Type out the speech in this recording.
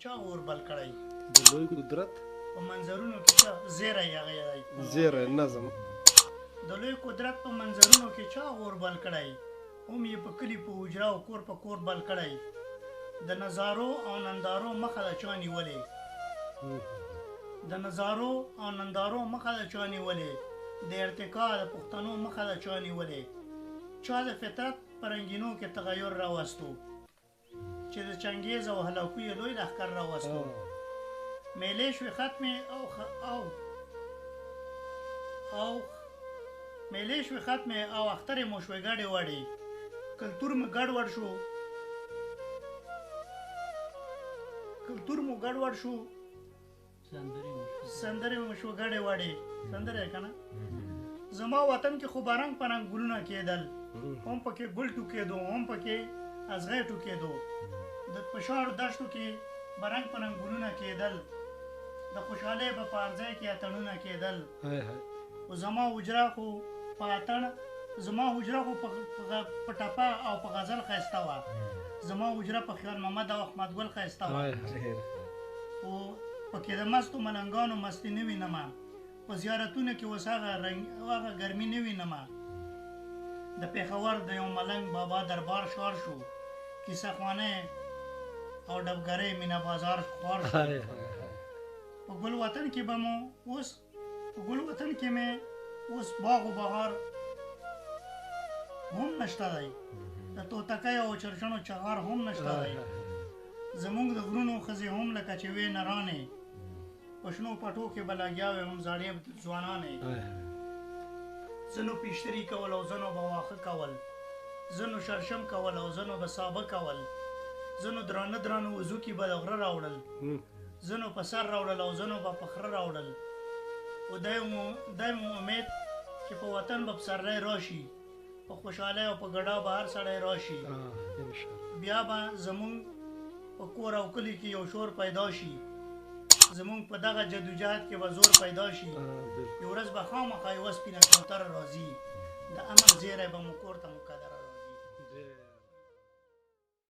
چا اور بل کړی د لوی قدرت په منظرونو کې چا زیری هغه دی زیری نظم د لوی قدرت په منظرونو کې چا اور بل کړی هم یې په کلي په حجره او کور په کور بل کړی د نظارو او نندارو مخه د چا نیولې د نظارو او نندارو مخه د چا نیولې د ارتقا د پښتنو مخه د چا نیولې چا د فطرت په رنګینو کې تغیر راوستو چې د چنګیز او هلاکو یې لوی لښکر راوستو میلې شوې ختمې میلې شوې ختمې او اخترې مو شوې ګډې وړې کلتور مو ګډوډ شو سندرې مو شو ګډې وړې سندرې که نه زما وطن کې خو به رنګ په رنګ ګلونه کېدل هم پکې ګل ټوکېدو هم پکې ازغی ټوکېدو د پشاړو دښتو کې به رنګ په رنګ ګلونه کېدل د خوشحالۍ به په هر ځای کې اتڼونه کېدل خو زما حجره خو په ټپه او په غزل ښایسته وه زما حجره په خیال محمد او احمد ګل ښایسته وه خو پکې د مستو ملنګانو مستي نه وینمه په زیارتونو کې اوس هغه ګرمي نه وینمه د پېښور د یو ملنګ بابا دربار ښار شو کیسه خوانۍ او ډبګرۍ مینه بازار خوار شو په ګل وطن کې به مو اوس باغ و بهار هم نشته دی د توتکۍ او چرچڼو چغار هم نشته دی زموږ د غرونو ښځې هم لکه چې وې نرانې په شنو پټو کې به لګیا وې هم زاړې ځوانانې ځنو پیشتري کول او ځنو به واښه کول ځنو شرشم کول او ځنو به سابه کول ځنو درانه وزوکي به د غره راوړل ځنو په سر راوړل او ځنو به په خره راوړل خو دی مو امید چې په وطن به پسرلی راشي په خوشحالۍ او په ګډا به هر سړی راشي بیا به زمونږ په کور او کلي کې یو شور پیدا شي زمونږ په دغه جدوجهد کې به زور پیدا شي یو ورځ به خامخا یوه سپینه کوتره راځي د امن زیری به مو کور ته مقدره